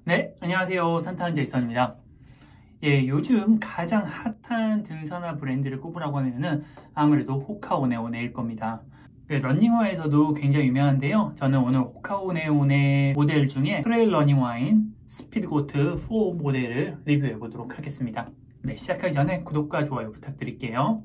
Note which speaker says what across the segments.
Speaker 1: 네, 안녕하세요. 산타한 제이슨입니다. 예, 요즘 가장 핫한 등산화 브랜드를 꼽으라고 하면은 아무래도 호카오네오네일 겁니다. 러닝화에서도 굉장히 유명한데요. 저는 오늘 호카오네오네 모델 중에 트레일 러닝화인 스피드고트 4 모델을 리뷰해 보도록 하겠습니다. 네, 시작하기 전에 구독과 좋아요 부탁드릴게요.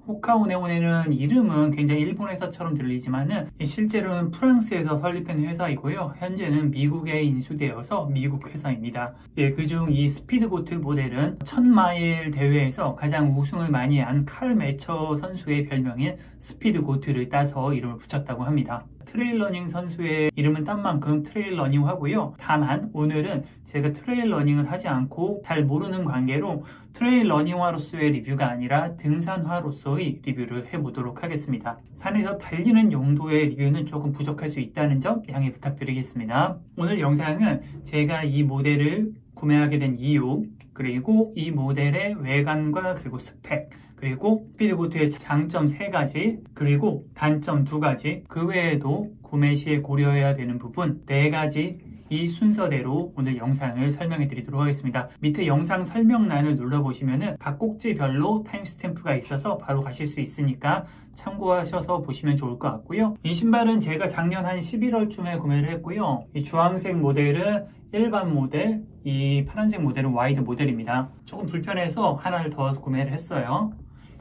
Speaker 1: 호카오네오네는 이름은 굉장히 일본 회사처럼 들리지만은 실제로는 프랑스에서 설립한 회사이고요. 현재는 미국에 인수되어서 미국 회사입니다. 예, 그중 이 스피드고트 모델은 1000마일 대회에서 가장 우승을 많이 한 칼 매처 선수의 별명인 스피드고트를 따서 이름을 붙였다고 합니다. 트레일 러닝 선수의 이름은 딴 만큼 트레일 러닝 하고요. 다만 오늘은 제가 트레일 러닝을 하지 않고 잘 모르는 관계로 트레일 러닝화로서의 리뷰가 아니라 등산화로서의 리뷰를 해보도록 하겠습니다. 산에서 달리는 용도의 리뷰는 조금 부족할 수 있다는 점 양해 부탁드리겠습니다. 오늘 영상은 제가 이 모델을 구매하게 된 이유, 그리고 이 모델의 외관과 그리고 스펙, 그리고 스피드고트의 장점 3가지, 그리고 단점 2가지, 그 외에도 구매 시에 고려해야 되는 부분 4가지, 이 순서대로 오늘 영상을 설명해 드리도록 하겠습니다. 밑에 영상 설명란을 눌러보시면은 각 꼭지별로 타임스탬프가 있어서 바로 가실 수 있으니까 참고하셔서 보시면 좋을 것 같고요. 이 신발은 제가 작년 한 11월쯤에 구매를 했고요. 이 주황색 모델은 일반 모델, 이 파란색 모델은 와이드 모델입니다. 조금 불편해서 하나를 더 구매를 했어요.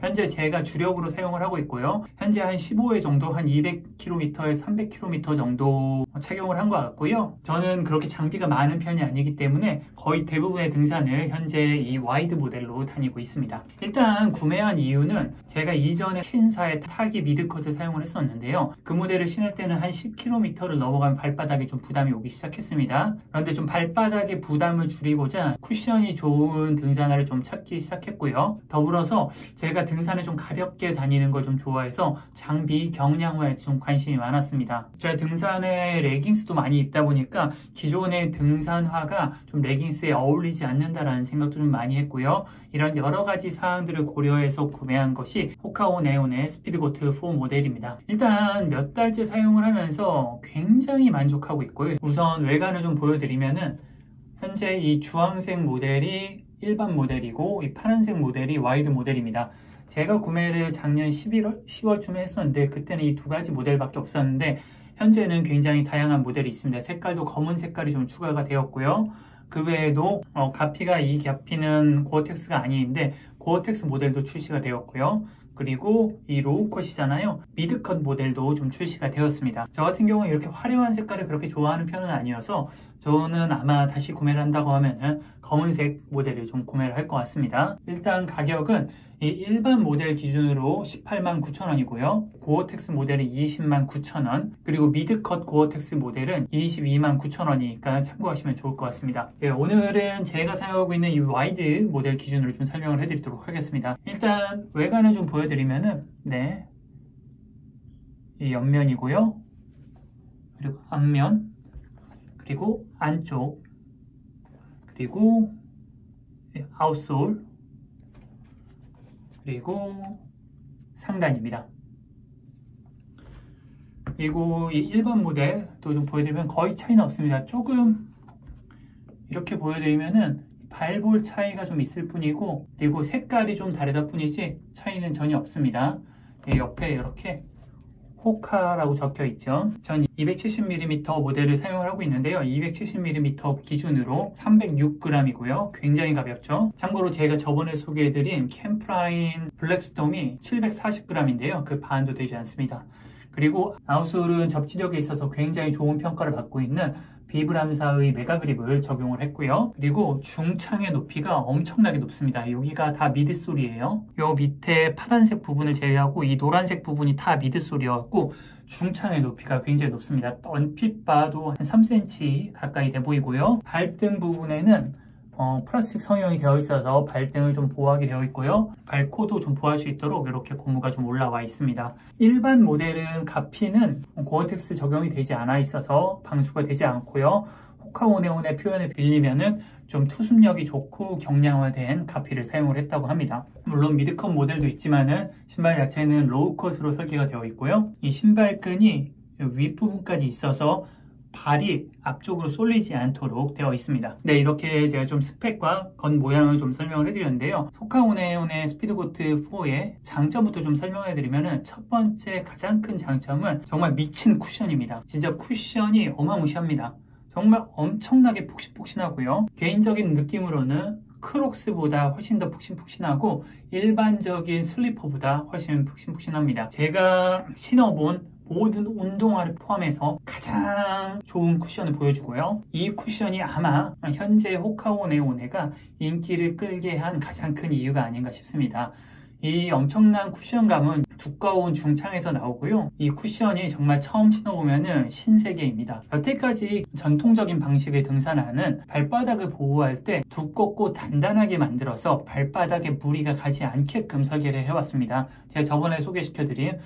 Speaker 1: 현재 제가 주력으로 사용을 하고 있고요. 현재 한 15회 정도, 한 200km에서 300km 정도 착용을 한 것 같고요. 저는 그렇게 장비가 많은 편이 아니기 때문에 거의 대부분의 등산을 현재 이 와이드 모델로 다니고 있습니다. 일단 구매한 이유는 제가 이전에 킨사의 타기 미드컷을 사용을 했었는데요. 그 모델을 신을 때는 한 10km를 넘어가면 발바닥에 좀 부담이 오기 시작했습니다. 그런데 좀 발바닥에 부담을 줄이고자 쿠션이 좋은 등산화를 좀 찾기 시작했고요. 더불어서 제가 등산을 좀 가볍게 다니는 걸 좀 좋아해서 장비, 경량화에 좀 관심이 많았습니다. 제가 등산에 레깅스도 많이 입다 보니까 기존의 등산화가 좀 레깅스에 어울리지 않는다라는 생각도 좀 많이 했고요. 이런 여러 가지 사항들을 고려해서 구매한 것이 호카오네오네 스피드고트 4 모델입니다. 일단 몇 달째 사용을 하면서 굉장히 만족하고 있고요. 우선 외관을 좀 보여드리면은 현재 이 주황색 모델이 일반 모델이고 이 파란색 모델이 와이드 모델입니다. 제가 구매를 작년 10월쯤에 했었는데 그때는 이 2가지 모델밖에 없었는데 현재는 굉장히 다양한 모델이 있습니다. 색깔도 검은 색깔이 좀 추가가 되었고요. 그 외에도 가피가 이 가피는 고어텍스가 아닌데 고어텍스 모델도 출시가 되었고요. 그리고 이 로우컷이잖아요. 미드컷 모델도 좀 출시가 되었습니다. 저 같은 경우는 이렇게 화려한 색깔을 그렇게 좋아하는 편은 아니어서 저는 아마 다시 구매를 한다고 하면은 검은색 모델을 좀 구매를 할 것 같습니다. 일단 가격은 이 일반 모델 기준으로 189,000원이고요. 고어텍스 모델은 209,000원, 그리고 미드컷 고어텍스 모델은 229,000원이니까 참고하시면 좋을 것 같습니다. 예, 오늘은 제가 사용하고 있는 이 와이드 모델 기준으로 좀 설명을 해드리도록 하겠습니다. 일단 외관을 좀 보여드리면은 네, 이 옆면이고요. 그리고 앞면, 그리고 안쪽, 그리고 아웃솔, 그리고 상단입니다. 그리고 이 일반 모델도 좀 보여드리면 거의 차이는 없습니다. 조금 이렇게 보여드리면은 발볼 차이가 좀 있을 뿐이고, 그리고 색깔이 좀 다르다 뿐이지 차이는 전혀 없습니다. 옆에 이렇게 호카라고 적혀 있죠. 전 270mm 모델을 사용을 하고 있는데요. 270mm 기준으로 306g이고요. 굉장히 가볍죠. 참고로 제가 저번에 소개해드린 캠프라인 블랙스톰이 740g인데요. 그 반도 되지 않습니다. 그리고 아웃솔은 접지력에 있어서 굉장히 좋은 평가를 받고 있는 비브람사의 메가그립을 적용을 했고요. 그리고 중창의 높이가 엄청나게 높습니다. 여기가 다 미드솔이에요. 요 밑에 파란색 부분을 제외하고 이 노란색 부분이 다 미드솔이었고 중창의 높이가 굉장히 높습니다. 얼핏 봐도 한 3cm 가까이 돼 보이고요. 발등 부분에는 플라스틱 성형이 되어 있어서 발등을 좀 보호하게 되어 있고요. 발코도 좀 보호할 수 있도록 이렇게 고무가 좀 올라와 있습니다. 일반 모델은 가피는 고어텍스 적용이 되지 않아 있어서 방수가 되지 않고요. 호카오네온의 표현을 빌리면은 좀 투습력이 좋고 경량화된 가피를 사용을 했다고 합니다. 물론 미드컷 모델도 있지만은 신발 자체는 로우컷으로 설계가 되어 있고요. 이 신발끈이 윗부분까지 있어서 발이 앞쪽으로 쏠리지 않도록 되어 있습니다. 네, 이렇게 제가 좀 스펙과 겉 모양을 좀 설명을 해드렸는데요. 호카오네온의 스피드고트 4의 장점부터 좀 설명을 해드리면은 첫 번째 가장 큰 장점은 정말 미친 쿠션입니다. 진짜 쿠션이 어마무시합니다. 정말 엄청나게 푹신푹신하고요. 개인적인 느낌으로는 크록스보다 훨씬 더 푹신푹신하고 일반적인 슬리퍼보다 훨씬 푹신푹신합니다. 제가 신어본 모든 운동화를 포함해서 가장 좋은 쿠션을 보여주고요. 이 쿠션이 아마 현재 호카오네온가 인기를 끌게 한 가장 큰 이유가 아닌가 싶습니다. 이 엄청난 쿠션감은 두꺼운 중창에서 나오고요. 이 쿠션이 정말 처음 신어보면 신세계입니다. 여태까지 전통적인 방식의 등산화는 발바닥을 보호할 때 두껍고 단단하게 만들어서 발바닥에 무리가 가지 않게끔 설계를 해왔습니다. 제가 저번에 소개시켜드린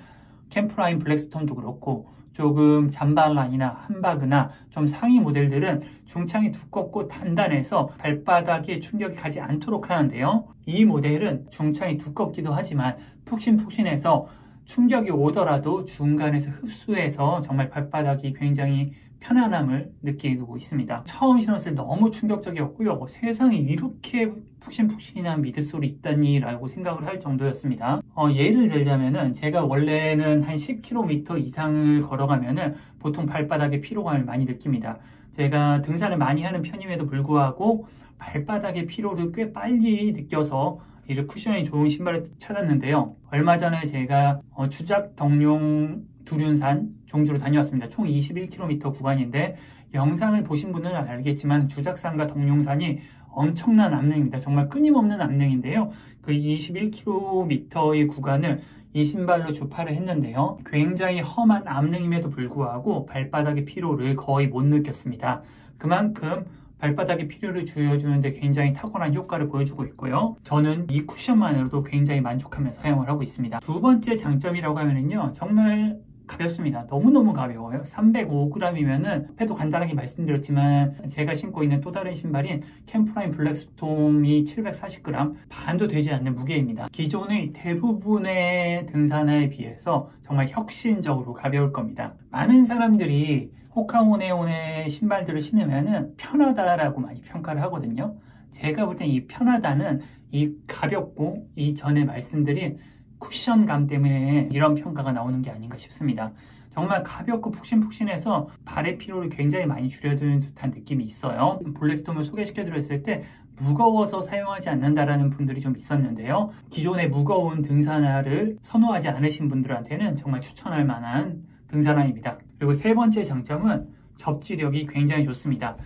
Speaker 1: 캠프라인 블랙스톤도 그렇고 조금 잠발란이나 함바그나 좀 상위 모델들은 중창이 두껍고 단단해서 발바닥에 충격이 가지 않도록 하는데요. 이 모델은 중창이 두껍기도 하지만 푹신푹신해서 충격이 오더라도 중간에서 흡수해서 정말 발바닥이 굉장히 편안함을 느끼고 있습니다. 처음 신었을 때 너무 충격적이었고요. 세상에 이렇게 푹신푹신한 미드솔이 있다니 라고 생각을 할 정도였습니다. 예를 들자면은 제가 원래는 한 10km 이상을 걸어가면은 보통 발바닥에 피로감을 많이 느낍니다. 제가 등산을 많이 하는 편임에도 불구하고 발바닥의 피로를 꽤 빨리 느껴서 이제 쿠션이 좋은 신발을 찾았는데요. 얼마 전에 제가 주작 덕룡 두륜산 종주로 다녀왔습니다. 총 21km 구간인데 영상을 보신 분들은 알겠지만 주작산과 덕룡산이 엄청난 암릉입니다. 정말 끊임없는 암릉인데요. 그 21km의 구간을 이 신발로 주파를 했는데요. 굉장히 험한 암릉임에도 불구하고 발바닥의 피로를 거의 못 느꼈습니다. 그만큼 발바닥에 피로를 줄여주는데 굉장히 탁월한 효과를 보여주고 있고요. 저는 이 쿠션만으로도 굉장히 만족하면서 사용을 하고 있습니다. 두 번째 장점이라고 하면은요, 정말 가볍습니다. 너무너무 가벼워요. 305g이면은 앞에도 간단하게 말씀드렸지만 제가 신고 있는 또 다른 신발인 캠프라인 블랙스톰이 740g, 반도 되지 않는 무게입니다. 기존의 대부분의 등산화에 비해서 정말 혁신적으로 가벼울 겁니다. 많은 사람들이 호카오네온의 신발들을 신으면은 편하다라고 많이 평가를 하거든요. 제가 볼 땐 이 편하다는 이 가볍고 이 전에 말씀드린 쿠션감 때문에 이런 평가가 나오는 게 아닌가 싶습니다. 정말 가볍고 푹신푹신해서 발의 피로를 굉장히 많이 줄여주는 듯한 느낌이 있어요. 블랙스톰을 소개시켜드렸을 때 무거워서 사용하지 않는다라는 분들이 좀 있었는데요. 기존의 무거운 등산화를 선호하지 않으신 분들한테는 정말 추천할 만한 등산화입니다. 그리고 세 번째 장점은 접지력이 굉장히 좋습니다.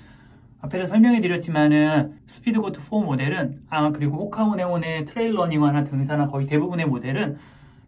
Speaker 1: 앞에서 설명해 드렸지만은 스피드고트 4 모델은 그리고 호카오네온의 트레일러닝화나 등산화 거의 대부분의 모델은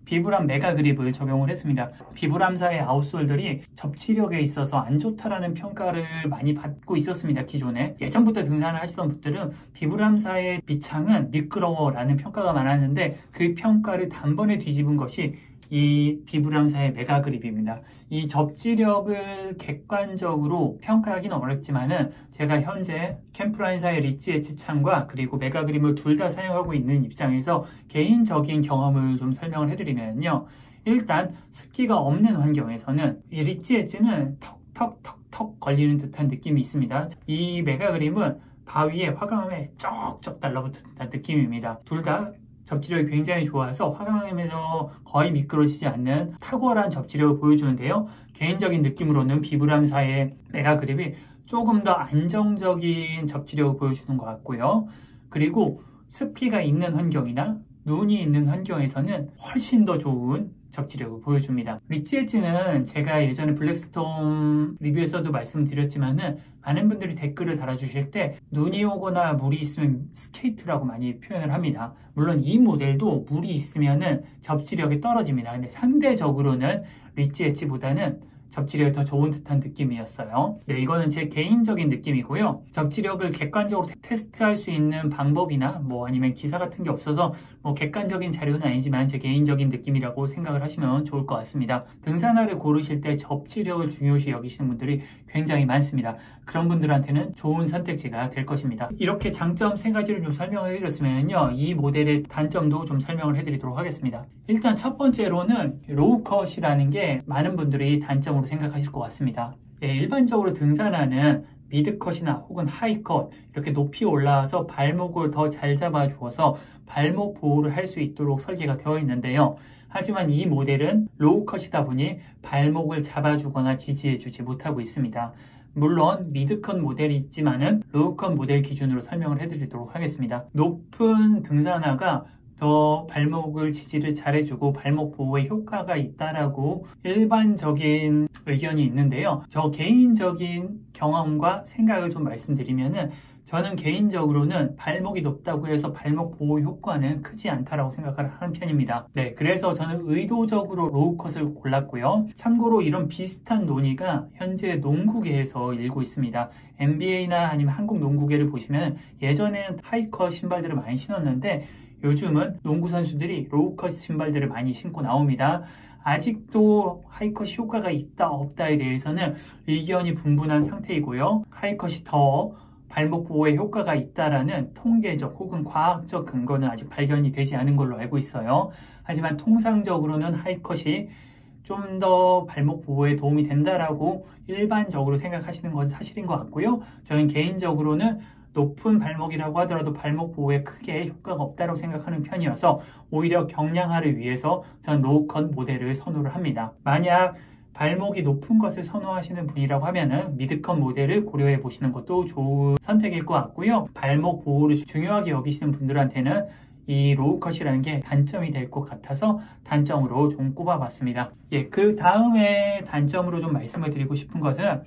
Speaker 1: 비브람 메가 그립을 적용을 했습니다. 비브람사의 아웃솔들이 접지력에 있어서 안 좋다라는 평가를 많이 받고 있었습니다. 기존에 예전부터 등산을 하시던 분들은 비브람사의 밑창은 미끄러워라는 평가가 많았는데 그 평가를 단번에 뒤집은 것이 이 비브람사의 메가 그립입니다. 이 접지력을 객관적으로 평가하기는 어렵지만은 제가 현재 캠프라인사의 리치 엣지 창과 그리고 메가 그립을 둘 다 사용하고 있는 입장에서 개인적인 경험을 좀 설명을 해드리면요. 일단 습기가 없는 환경에서는 이 리치 엣지는 턱턱턱턱 걸리는 듯한 느낌이 있습니다. 이 메가 그립은 바위에 화강암에 쩍쩍 달라붙은 듯한 느낌입니다. 둘 다 접지력이 굉장히 좋아서 화강암에서 거의 미끄러지지 않는 탁월한 접지력을 보여주는데요. 개인적인 느낌으로는 비브람사의 메가 그립이 조금 더 안정적인 접지력을 보여주는 것 같고요. 그리고 습기가 있는 환경이나 눈이 있는 환경에서는 훨씬 더 좋은 접지력을 보여줍니다. 리치 엣지는 제가 예전에 블랙스톰 리뷰에서도 말씀드렸지만은 많은 분들이 댓글을 달아주실 때 눈이 오거나 물이 있으면 스케이트라고 많이 표현을 합니다. 물론 이 모델도 물이 있으면은 접지력이 떨어집니다. 근데 상대적으로는 리치 엣지보다는 접지력이 더 좋은 듯한 느낌이었어요. 네, 이거는 제 개인적인 느낌이고요. 접지력을 객관적으로 테스트할 수 있는 방법이나 뭐 아니면 기사 같은 게 없어서 뭐 객관적인 자료는 아니지만 제 개인적인 느낌이라고 생각을 하시면 좋을 것 같습니다. 등산화를 고르실 때 접지력을 중요시 여기시는 분들이 굉장히 많습니다. 그런 분들한테는 좋은 선택지가 될 것입니다. 이렇게 장점 3가지를 좀 설명을 해드렸으면요, 이 모델의 단점도 좀 설명을 해드리도록 하겠습니다. 일단 첫 번째로는 로우컷이라는 게 많은 분들이 단점으로 생각하실 것 같습니다. 예, 일반적으로 등산화는 미드컷이나 혹은 하이컷 이렇게 높이 올라와서 발목을 더 잘 잡아주어서 발목 보호를 할 수 있도록 설계가 되어 있는데요. 하지만 이 모델은 로우컷이다 보니 발목을 잡아주거나 지지해주지 못하고 있습니다. 물론 미드컷 모델이 있지만은 로우컷 모델 기준으로 설명을 해드리도록 하겠습니다. 높은 등산화가 더 발목을 지지를 잘해주고 발목 보호에 효과가 있다라고 일반적인 의견이 있는데요. 저 개인적인 경험과 생각을 좀 말씀드리면은 저는 개인적으로는 발목이 높다고 해서 발목 보호 효과는 크지 않다라고 생각을 하는 편입니다. 네, 그래서 저는 의도적으로 로우컷을 골랐고요. 참고로 이런 비슷한 논의가 현재 농구계에서 일고 있습니다. NBA나 아니면 한국 농구계를 보시면 예전에는 하이컷 신발들을 많이 신었는데 요즘은 농구 선수들이 로우컷 신발들을 많이 신고 나옵니다. 아직도 하이컷이 효과가 있다 없다에 대해서는 의견이 분분한 상태이고요. 하이컷이 더 발목 보호에 효과가 있다라는 통계적 혹은 과학적 근거는 아직 발견이 되지 않은 걸로 알고 있어요. 하지만 통상적으로는 하이컷이 좀 더 발목 보호에 도움이 된다라고 일반적으로 생각하시는 건 사실인 것 같고요. 저는 개인적으로는 높은 발목이라고 하더라도 발목 보호에 크게 효과가 없다고 생각하는 편이어서 오히려 경량화를 위해서 저는 로우컷 모델을 선호를 합니다. 만약 발목이 높은 것을 선호하시는 분이라고 하면은 미드컷 모델을 고려해 보시는 것도 좋은 선택일 것 같고요. 발목 보호를 중요하게 여기시는 분들한테는 이 로우컷이라는 게 단점이 될 것 같아서 단점으로 좀 꼽아봤습니다. 예, 그 다음에 단점으로 좀 말씀을 드리고 싶은 것은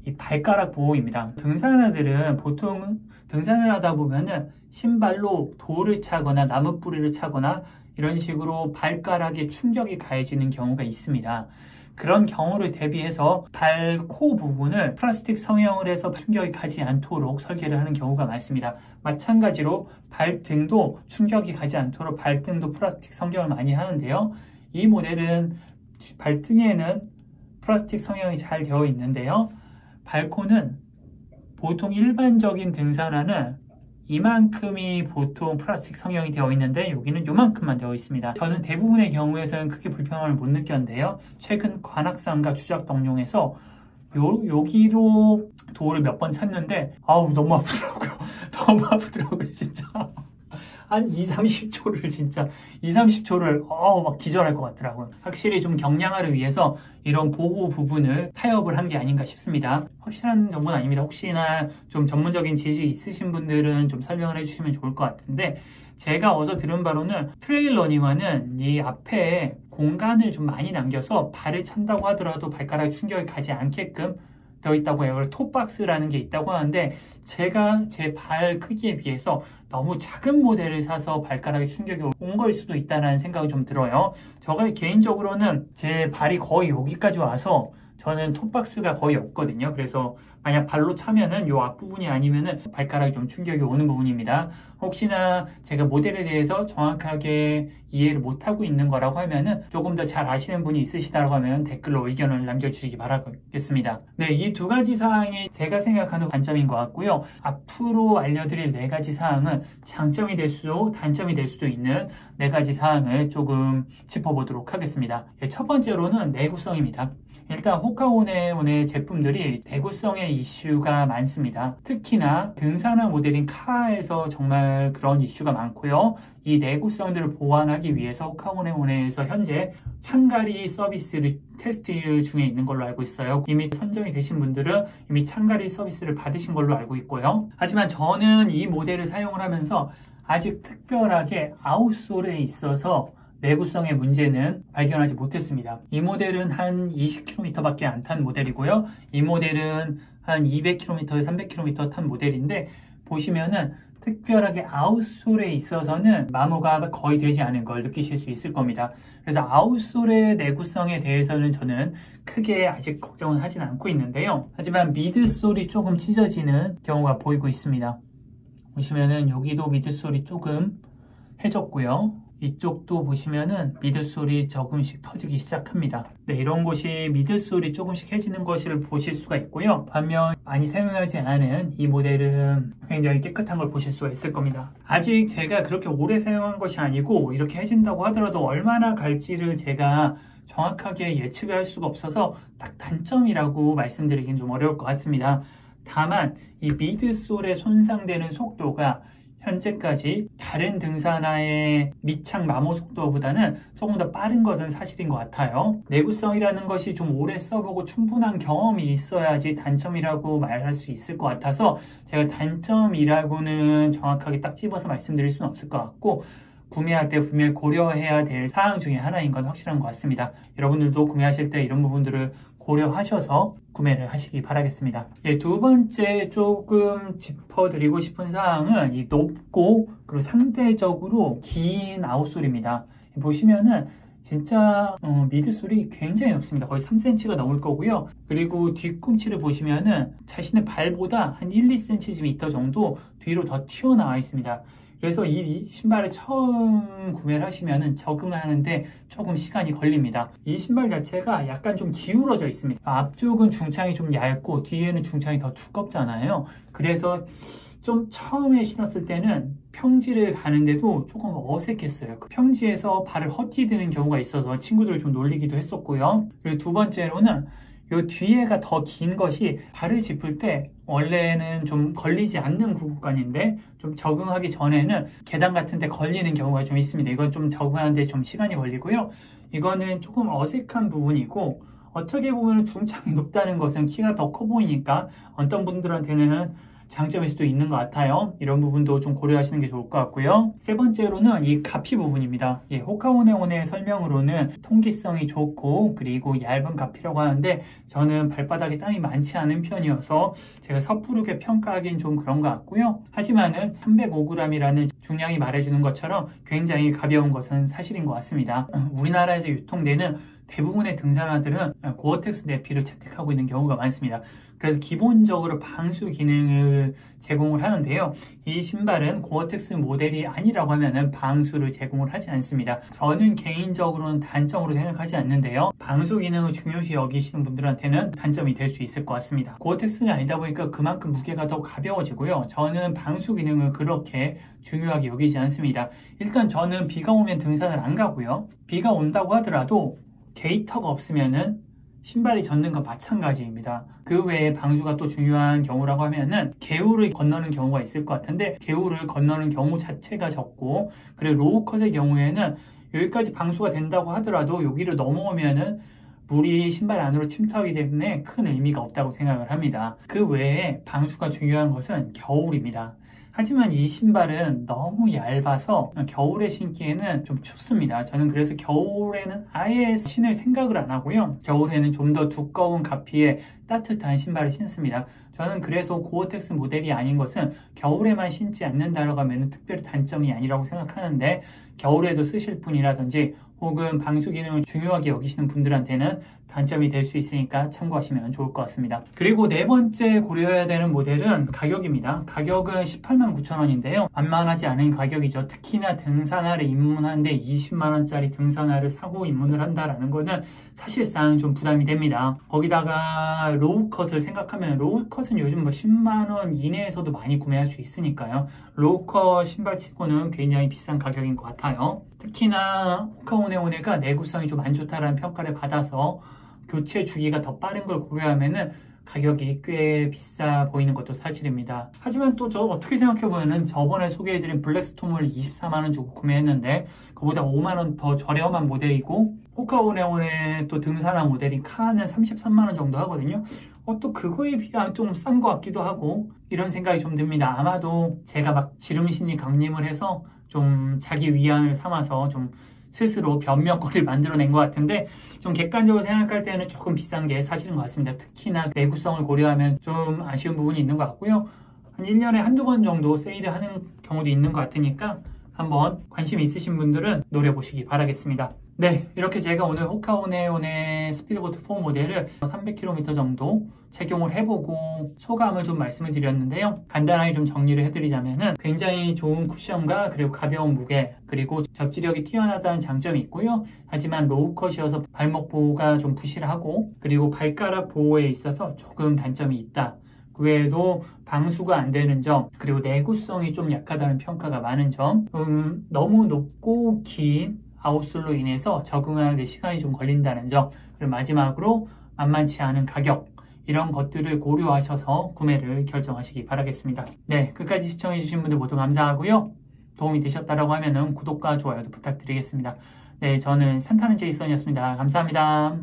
Speaker 1: 이 발가락 보호입니다. 등산화들은 보통 등산을 하다 보면은 신발로 돌을 차거나 나무 뿌리를 차거나 이런 식으로 발가락에 충격이 가해지는 경우가 있습니다. 그런 경우를 대비해서 발코 부분을 플라스틱 성형을 해서 충격이 가지 않도록 설계를 하는 경우가 많습니다. 마찬가지로 발등도 충격이 가지 않도록 발등도 플라스틱 성형을 많이 하는데요. 이 모델은 발등에는 플라스틱 성형이 잘 되어 있는데요. 발코는 보통 일반적인 등산화는 이만큼이 보통 플라스틱 성형이 되어 있는데 여기는 요만큼만 되어 있습니다. 저는 대부분의 경우에서는 크게 불편함을 못 느꼈는데요. 최근 관악산과 주작동룡에서 여기로 돌을 몇 번 찼는데 아우 너무 아프더라고요. 너무 아프더라고요 진짜. 한 20-30초를 진짜 20-30초를 막 기절할 것 같더라고요. 확실히 좀 경량화를 위해서 이런 보호 부분을 타협을 한 게 아닌가 싶습니다. 확실한 정보는 아닙니다. 혹시나 좀 전문적인 지식이 있으신 분들은 좀 설명을 해주시면 좋을 것 같은데 제가 어서 들은 바로는 트레일 러닝화는 이 앞에 공간을 좀 많이 남겨서 발을 찬다고 하더라도 발가락 충격이 가지 않게끔 되어 있다고 해요. 톱박스라는 게 있다고 하는데 제가 제 발 크기에 비해서 너무 작은 모델을 사서 발가락에 충격이 온 거일 수도 있다는 생각이 좀 들어요. 제가 개인적으로는 제 발이 거의 여기까지 와서 저는 톱박스가 거의 없거든요. 그래서 만약 발로 차면은 요 앞부분이 아니면은 발가락이 좀 충격이 오는 부분입니다. 혹시나 제가 모델에 대해서 정확하게 이해를 못하고 있는 거라고 하면은 조금 더 잘 아시는 분이 있으시다고 하면 댓글로 의견을 남겨주시기 바라겠습니다. 네, 이 2가지 사항이 제가 생각하는 관점인 것 같고요. 앞으로 알려드릴 4가지 사항은 장점이 될 수도 단점이 될 수도 있는 4가지 사항을 조금 짚어보도록 하겠습니다. 첫 번째로는 내구성입니다. 일단 호카오네온의 제품들이 내구성의 이슈가 많습니다. 특히나 등산화 모델인 카에서 정말 그런 이슈가 많고요. 이 내구성들을 보완하기 위해서 호카오네온에서 현재 창가리 서비스를 테스트 중에 있는 걸로 알고 있어요. 이미 선정이 되신 분들은 이미 창가리 서비스를 받으신 걸로 알고 있고요. 하지만 저는 이 모델을 사용을 하면서 아직 특별하게 아웃솔에 있어서 내구성의 문제는 발견하지 못했습니다. 이 모델은 한 20km 밖에 안 탄 모델이고요. 이 모델은 한 200km, 300km 탄 모델인데 보시면은 특별하게 아웃솔에 있어서는 마모가 거의 되지 않은 걸 느끼실 수 있을 겁니다. 그래서 아웃솔의 내구성에 대해서는 저는 크게 아직 걱정은 하진 않고 있는데요. 하지만 미드솔이 조금 찢어지는 경우가 보이고 있습니다. 보시면은 여기도 미드솔이 조금 해졌고요. 이쪽도 보시면은 미드솔이 조금씩 터지기 시작합니다. 네, 이런 곳이 미드솔이 조금씩 해지는 것을 보실 수가 있고요. 반면 많이 사용하지 않은 이 모델은 굉장히 깨끗한 걸 보실 수가 있을 겁니다. 아직 제가 그렇게 오래 사용한 것이 아니고 이렇게 해진다고 하더라도 얼마나 갈지를 제가 정확하게 예측을 할 수가 없어서 딱 단점이라고 말씀드리긴 좀 어려울 것 같습니다. 다만 이 미드솔에 손상되는 속도가 현재까지 다른 등산화의 밑창 마모 속도보다는 조금 더 빠른 것은 사실인 것 같아요. 내구성이라는 것이 좀 오래 써보고 충분한 경험이 있어야지 단점이라고 말할 수 있을 것 같아서 제가 단점이라고는 정확하게 딱 집어서 말씀드릴 수는 없을 것 같고, 구매할 때 분명히 고려해야 될 사항 중에 하나인 건 확실한 것 같습니다. 여러분들도 구매하실 때 이런 부분들을 고려하셔서 구매를 하시기 바라겠습니다. 예, 두 번째 조금 짚어드리고 싶은 사항은 이 높고 그리고 상대적으로 긴 아웃솔입니다. 보시면은 진짜 미드솔이 굉장히 높습니다. 거의 3cm가 넘을 거고요. 그리고 뒤꿈치를 보시면은 자신의 발보다 한 1, 2cm 정도 뒤로 더 튀어나와 있습니다. 그래서 이 신발을 처음 구매를 하시면 적응하는데 조금 시간이 걸립니다. 이 신발 자체가 약간 좀 기울어져 있습니다. 앞쪽은 중창이 좀 얇고 뒤에는 중창이 더 두껍잖아요. 그래서 좀 처음에 신었을 때는 평지를 가는데도 조금 어색했어요. 그 평지에서 발을 헛디디는 경우가 있어서 친구들을 좀 놀리기도 했었고요. 그리고 두 번째로는 이 뒤에가 더 긴 것이 발을 짚을 때 원래는 좀 걸리지 않는 구간인데 좀 적응하기 전에는 계단 같은 데 걸리는 경우가 좀 있습니다. 이건 좀 적응하는데 좀 시간이 걸리고요. 이거는 조금 어색한 부분이고, 어떻게 보면 중창이 높다는 것은 키가 더 커 보이니까 어떤 분들한테는 장점일 수도 있는 것 같아요. 이런 부분도 좀 고려하시는 게 좋을 것 같고요. 세 번째로는 이 가피 부분입니다. 예, 호카오네온의 설명으로는 통기성이 좋고 그리고 얇은 가피라고 하는데, 저는 발바닥에 땀이 많지 않은 편이어서 제가 섣부르게 평가하기는 좀 그런 것 같고요. 하지만은 305g이라는 중량이 말해주는 것처럼 굉장히 가벼운 것은 사실인 것 같습니다. 우리나라에서 유통되는 대부분의 등산화들은 고어텍스 내피를 채택하고 있는 경우가 많습니다. 그래서 기본적으로 방수 기능을 제공을 하는데요. 이 신발은 고어텍스 모델이 아니라고 하면은 방수를 제공을 하지 않습니다. 저는 개인적으로는 단점으로 생각하지 않는데요. 방수 기능을 중요시 여기시는 분들한테는 단점이 될 수 있을 것 같습니다. 고어텍스가 아니다 보니까 그만큼 무게가 더 가벼워지고요. 저는 방수 기능을 그렇게 중요하게 여기지 않습니다. 일단 저는 비가 오면 등산을 안 가고요. 비가 온다고 하더라도 게이터가 없으면은 신발이 젖는 건 마찬가지입니다. 그 외에 방수가 또 중요한 경우라고 하면은 개울을 건너는 경우가 있을 것 같은데, 개울을 건너는 경우 자체가 적고, 그리고 로우컷의 경우에는 여기까지 방수가 된다고 하더라도 여기를 넘어오면은 물이 신발 안으로 침투하기 때문에 큰 의미가 없다고 생각을 합니다. 그 외에 방수가 중요한 것은 겨울입니다. 하지만 이 신발은 너무 얇아서 겨울에 신기에는 좀 춥습니다. 저는 그래서 겨울에는 아예 신을 생각을 안 하고요. 겨울에는 좀 더 두꺼운 가피에 따뜻한 신발을 신습니다. 저는 그래서 고어텍스 모델이 아닌 것은 겨울에만 신지 않는다라고 하면 특별히 단점이 아니라고 생각하는데, 겨울에도 쓰실 분이라든지 혹은 방수 기능을 중요하게 여기시는 분들한테는 단점이 될 수 있으니까 참고하시면 좋을 것 같습니다. 그리고 네 번째 고려해야 되는 모델은 가격입니다. 가격은 189,000원인데요. 만만하지 않은 가격이죠. 특히나 등산화를 입문하는데 20만원짜리 등산화를 사고 입문을 한다라는 거는 사실상 좀 부담이 됩니다. 거기다가 로우컷을 생각하면, 로우컷은 요즘 뭐 10만원 이내에서도 많이 구매할 수 있으니까요. 로우컷 신발치고는 굉장히 비싼 가격인 것 같아요. 특히나 호카오네오네가 내구성이 좀 안 좋다라는 평가를 받아서 교체 주기가 더 빠른 걸 고려하면은 가격이 꽤 비싸 보이는 것도 사실입니다. 하지만 또 저 어떻게 생각해보면은 저번에 소개해드린 블랙스톰을 24만원 주고 구매했는데 그보다 5만원 더 저렴한 모델이고, 호카오네온의 또 등산화 모델인 카는 33만원 정도 하거든요. 또 그거에 비하면 좀 싼 것 같기도 하고, 이런 생각이 좀 듭니다. 아마도 제가 막 지름신이 강림을 해서 좀 자기 위안을 삼아서 좀 스스로 변명거리를 만들어낸 것 같은데, 좀 객관적으로 생각할 때는 조금 비싼 게 사실인 것 같습니다. 특히나 내구성을 고려하면 좀 아쉬운 부분이 있는 것 같고요. 한 1년에 한두 번 정도 세일을 하는 경우도 있는 것 같으니까 한번 관심 있으신 분들은 노려보시기 바라겠습니다. 네, 이렇게 제가 오늘 호카오네온의 스피드보드 4 모델을 300km 정도 착용을 해보고 소감을 좀 말씀을 드렸는데요. 간단하게 좀 정리를 해드리자면은 굉장히 좋은 쿠션과 그리고 가벼운 무게 그리고 접지력이 뛰어나다는 장점이 있고요. 하지만 로우컷이어서 발목 보호가 좀 부실하고 그리고 발가락 보호에 있어서 조금 단점이 있다. 그 외에도 방수가 안 되는 점, 그리고 내구성이 좀 약하다는 평가가 많은 점, 너무 높고 긴 아웃솔로 인해서 적응하는 데 시간이 좀 걸린다는 점, 그리고 마지막으로 만만치 않은 가격, 이런 것들을 고려하셔서 구매를 결정하시기 바라겠습니다. 네, 끝까지 시청해주신 분들 모두 감사하고요. 도움이 되셨다고 하면은 구독과 좋아요도 부탁드리겠습니다. 네, 저는 산타는 제이슨이었습니다. 감사합니다.